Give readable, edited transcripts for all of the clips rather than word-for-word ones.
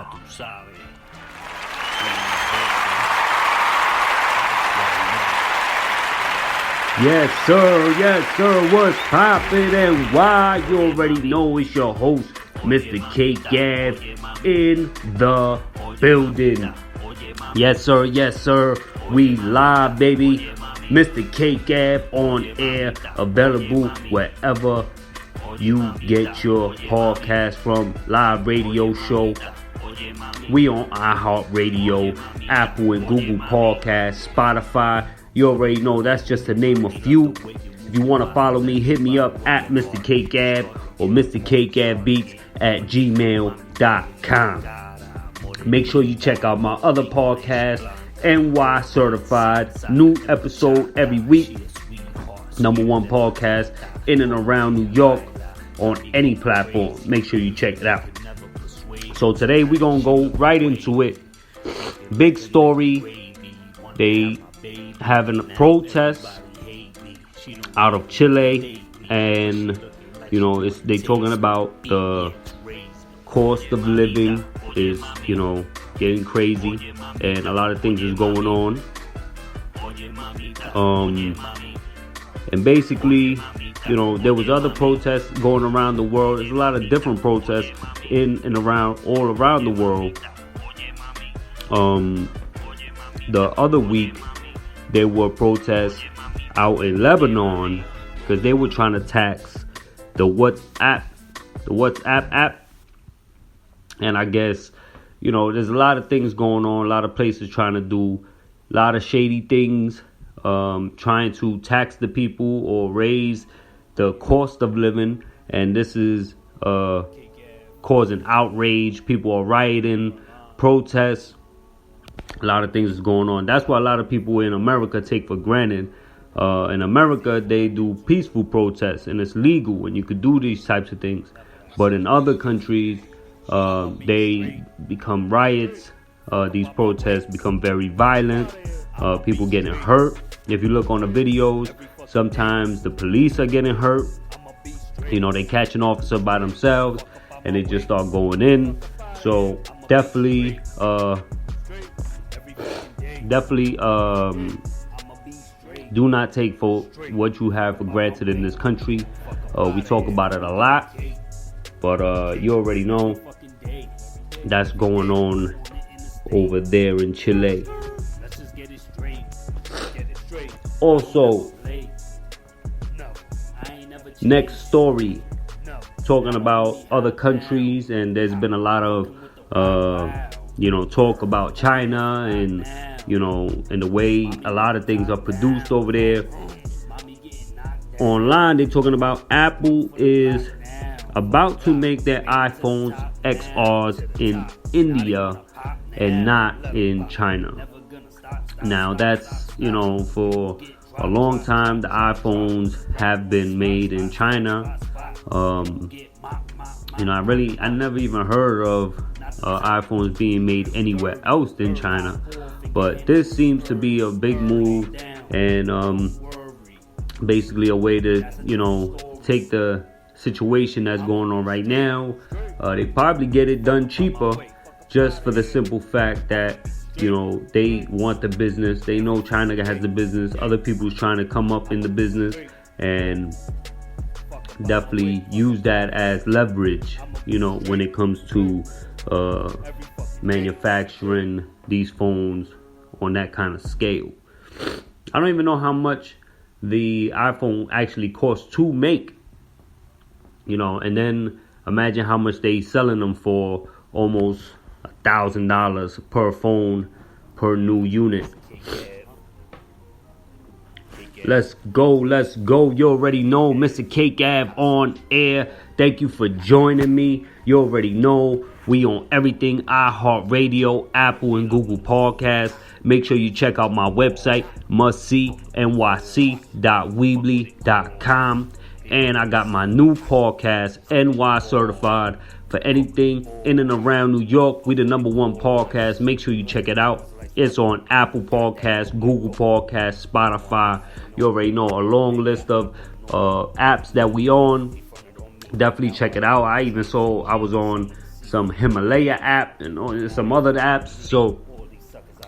Ya tú sabes. Yes, sir, what's poppin' and why? You already know it's your host, Mr. MRCAKEAVE in the building. Yes, sir, we live, baby. Mr. MRCAKEAVE on air, available wherever you get your podcast from. Live radio show. We on iHeartRadio, Apple and Google Podcasts, Spotify. You already know that's just to name a few. If you want to follow me, hit me up at Mr. MRCAKEAVE or MrCakeAveBeats at gmail.com. Make sure you check out my other podcast, NY Certified. New episode every week. #1 podcast in and around New York on any platform. Make sure you check it out. So today we're going to go right into it. Big story. They having a protest out of Chile, and they talking about the cost of living is getting crazy, and a lot of things is going on. And basically, there was other protests going around the world. There's a lot of different protests in and around, all around the world. The other week, there were protests out in Lebanon because they were trying to tax the WhatsApp app. And I guess, there's a lot of things going on, a lot of places trying to do a lot of shady things, trying to tax the people or raise the cost of living. And this is causing outrage. People are rioting, protests. A lot of things is going on. That's why a lot of people in America take for granted. In America, they do peaceful protests, and it's legal, and you could do these types of things. But in other countries, they become riots. These protests become very violent. People getting hurt. If you look on the videos, sometimes the police are getting hurt. They catch an officer by themselves, and they just start going in. So definitely do not take for what you have for granted in this country. We talk about it a lot, but you already know that's going on over there in Chile. Also, next story, talking about other countries, and there's been a lot of talk about China and and the way a lot of things are produced over there. Online, they're talking about Apple is about to make their iPhones XRs in India and not in China. Now that's, for a long time, the iPhones have been made in China. I never even heard of iPhones being made anywhere else than China. But this seems to be a big move, and basically a way to, take the situation that's going on right now. They probably get it done cheaper, just for the simple fact that, they want the business. They know China has the business. Other people's trying to come up in the business, and definitely use that as leverage, when it comes to manufacturing these phones on that kind of scale. I don't even know how much the iPhone actually costs to make, and then imagine how much they selling them for, almost $1,000 per phone per new unit. Let's go. You already know, Mr. MRCAKEAVE on air. Thank you for joining me. You already know we on everything, iHeartRadio, Apple, and Google Podcasts. Make sure you check out my website, mustcnyc.weebly.com. And I got my new podcast, NY Certified, for anything in and around New York. We the #1 podcast. Make sure you check it out. It's on Apple Podcasts, Google Podcasts, Spotify. You already know, a long list of apps that we on. Definitely check it out. I even saw I was on some Himalaya app and some other apps. So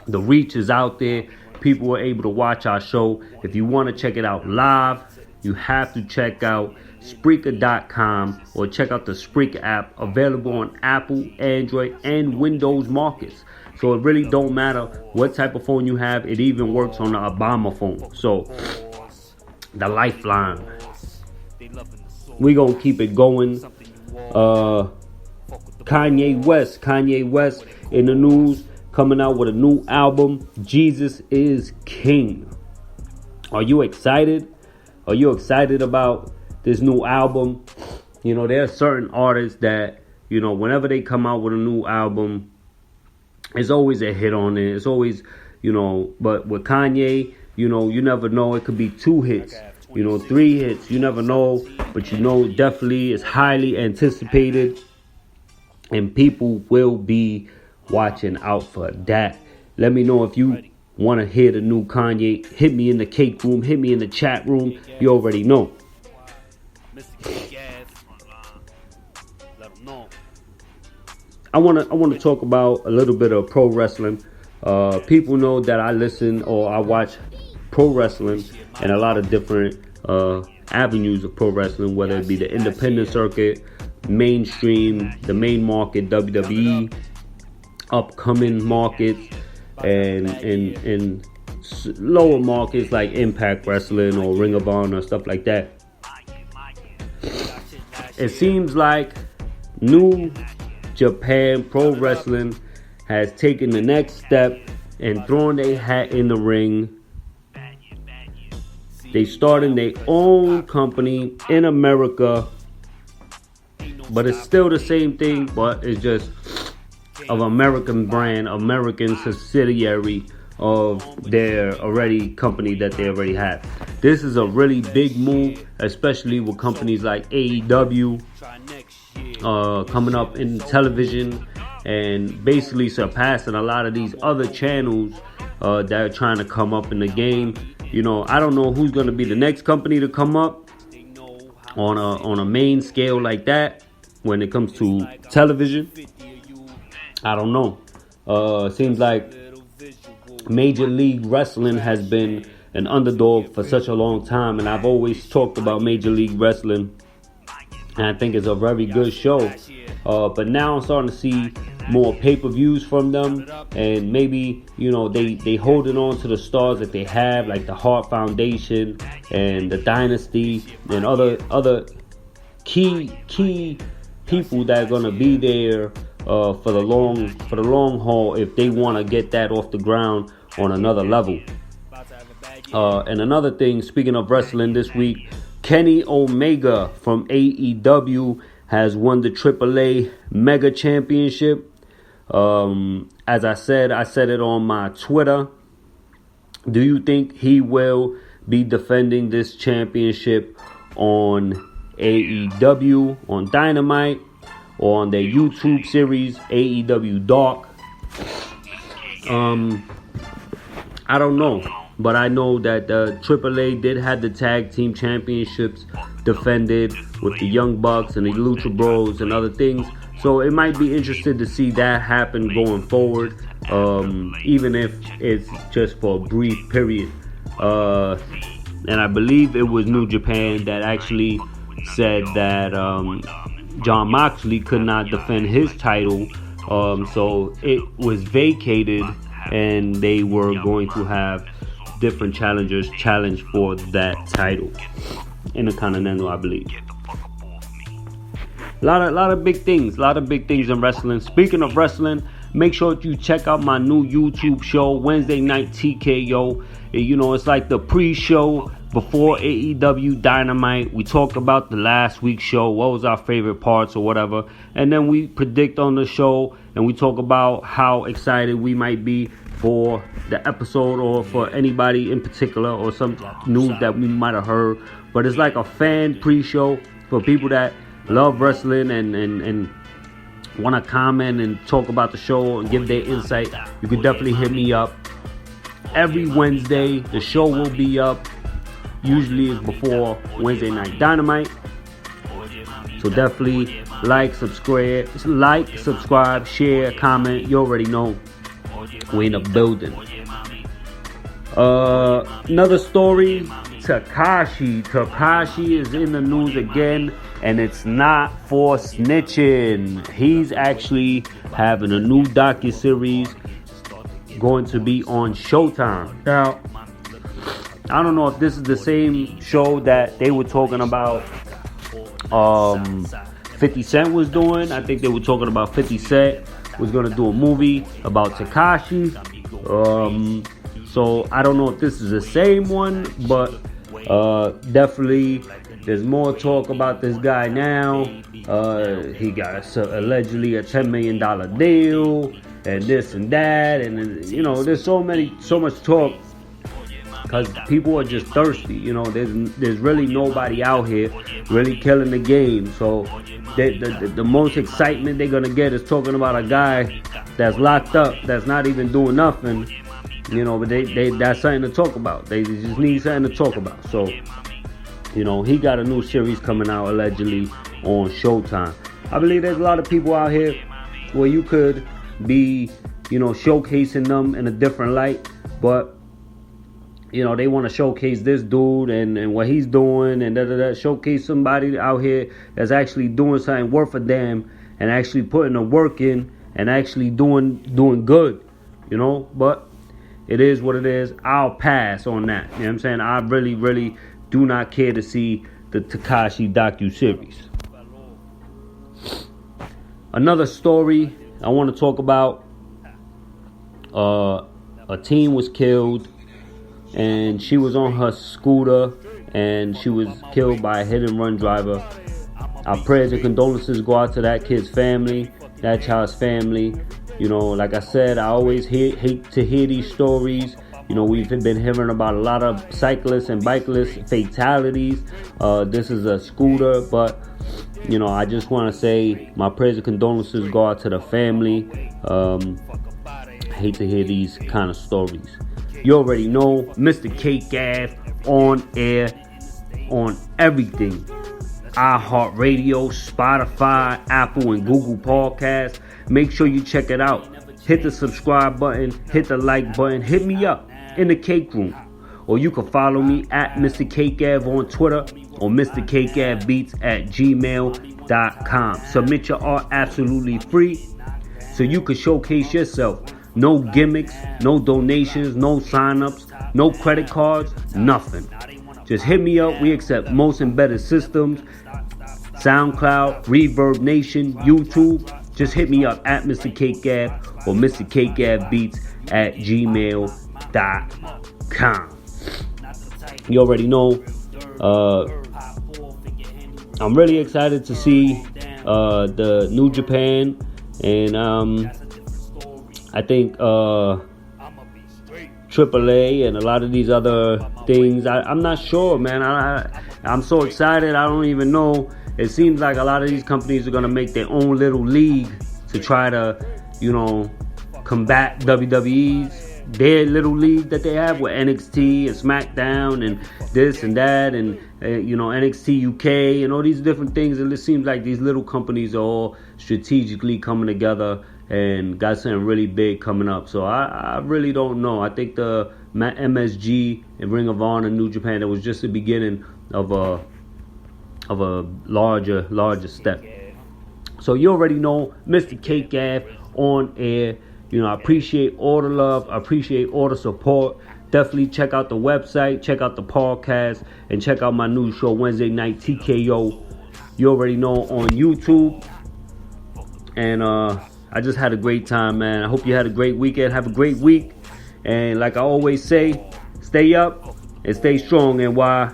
the reach is out there. People are able to watch our show. If you want to check it out live, you have to check out Spreaker.com or check out the Spreaker app, available on Apple, Android, and Windows markets. So it really don't matter what type of phone you have. It even works on the Obama phone. So the Lifeline. We gonna keep it going. Kanye West in the news, coming out with a new album, Jesus is King. Are you excited? Are you excited about this new album? You know, there are certain artists that, you know, whenever they come out with a new album, it's always a hit on it. It's always, you know, but with Kanye, you know, you never know. It could be 2 hits, you know, 3 hits. You never know. But you know, definitely it's highly anticipated. And people will be watching out for that. Let me know if you want to hear the new Kanye. Hit me in the cake room. Hit me in the chat room. You already know. I want to talk about a little bit of pro wrestling. People know that I listen or I watch pro wrestling and a lot of different avenues of pro wrestling, whether it be the independent circuit, mainstream, the main market, WWE, upcoming markets, and lower markets like Impact Wrestling or Ring of Honor, stuff like that. It seems like New Japan Pro Wrestling has taken the next step and thrown their hat in the ring. They started their own company in America, but it's still the same thing, but it's just of American brand, American subsidiary of their already company that they already have. This is a really big move, especially with companies like AEW coming up in television and basically surpassing a lot of these other channels that are trying to come up in the game. You know, I don't know who's going to be the next company to come up on a main scale like that when it comes to television. I don't know. Seems like Major League Wrestling has been an underdog for such a long time, and I've always talked about Major League Wrestling, and I think it's a very good show. But now I'm starting to see more pay-per-views from them, and maybe, you know, they holding on to the stars that they have, like the Hart Foundation and the Dynasty and other key people that are gonna be there for the long haul if they want to get that off the ground on another level. And another thing, speaking of wrestling this week, Kenny Omega from AEW has won the AAA Mega Championship. As I said it on my Twitter. Do you think he will be defending this championship on AEW, on Dynamite, or on their YouTube series, AEW Dark? I don't know. But I know that the AAA did have the tag team championships defended with the Young Bucks and the Lucha Bros and other things. So it might be interesting to see that happen going forward, even if it's just for a brief period. And I believe it was New Japan that actually said that Jon Moxley could not defend his title. So it was vacated, and they were going to have different challengers challenge for that title in the Continental, I believe. A lot of big things in wrestling. Speaking of wrestling, make sure you check out my new YouTube show, Wednesday Night TKO. You know, it's like the pre-show before AEW Dynamite. We talk about the last week's show, what was our favorite parts or whatever, and then we predict on the show, and we talk about how excited we might be for the episode or for anybody in particular or some news that we might have heard. But it's like a fan pre-show for people that love wrestling and want to comment and talk about the show and give their insight. You can definitely hit me up. Every Wednesday, the show will be up. Usually it's before Wednesday Night Dynamite. So definitely like, subscribe, share, comment. You already know we in the building. Another story, Tekashi is in the news again, and it's not for snitching. He's actually having a new docuseries going to be on Showtime. Now, I don't know if this is the same show that they were talking about 50 Cent was doing. I think they were talking about 50 Cent was going to do a movie about Tekashi. So I don't know if this is the same one, but definitely there's more talk about this guy now. He got allegedly a $10 million deal and this and that, and you know, there's so much talk because people are just thirsty. You know, there's really nobody out here really killing the game. So the most excitement they're gonna get is talking about a guy that's locked up, that's not even doing nothing. You know, but they that's something to talk about. They just need something to talk about. So, you know, he got a new series coming out allegedly on Showtime. I believe there's a lot of people out here where you could be, you know, showcasing them in a different light, but you know, they want to showcase this dude and what he's doing and showcase somebody out here that's actually doing something worth a damn and actually putting the work in and actually doing good, you know. But it is what it is. I'll pass on that. You know what I'm saying? I really do not care to see the Tekashi docuseries. Another story I want to talk about. A teen was killed, and she was on her scooter, and she was killed by a hit-and-run driver. Our prayers and condolences go out to that kid's family, that child's family. You know, like I said, I always hate to hear these stories. You know, we've been hearing about a lot of cyclists and bicyclist fatalities. This is a scooter, but, you know, I just want to say my prayers and condolences go out to the family. I hate to hear these kind of stories. You already know, Mr. KAKEAVE on air on everything. iHeartRadio, Spotify, Apple, and Google Podcasts. Make sure you check it out. Hit the subscribe button, hit the like button, hit me up in the cake room. Or you can follow me at Mr. KAKEAVE on Twitter or MrKakeAveBeats@gmail.com. Submit your art absolutely free so you can showcase yourself. No gimmicks, no donations, no sign-ups, no credit cards, nothing. Just hit me up. We accept most embedded systems, SoundCloud, Reverb Nation, YouTube. Just hit me up at Mr. KAKEAVE or MrKakeAveBeats@gmail.com. You already know. I'm really excited to see the New Japan, and I think AAA and a lot of these other things. I'm not sure, man. I'm so excited. I don't even know. It seems like a lot of these companies are going to make their own little league to try to, you know, combat their little league that they have with NXT and SmackDown and this and that and, you know, NXT UK and all these different things. And it seems like these little companies are all strategically coming together and got something really big coming up. So I really don't know. I think the MSG and Ring of Honor, New Japan, that was just the beginning of a larger step. So you already know, Mr. KAKEAVE on air. You know, I appreciate all the love. I appreciate all the support. Definitely check out the website, check out the podcast, and check out my new show, Wednesday Night TKO. You already know, on YouTube. And I just had a great time, man. I hope you had a great weekend. Have a great week. And like I always say, stay up and stay strong, NY.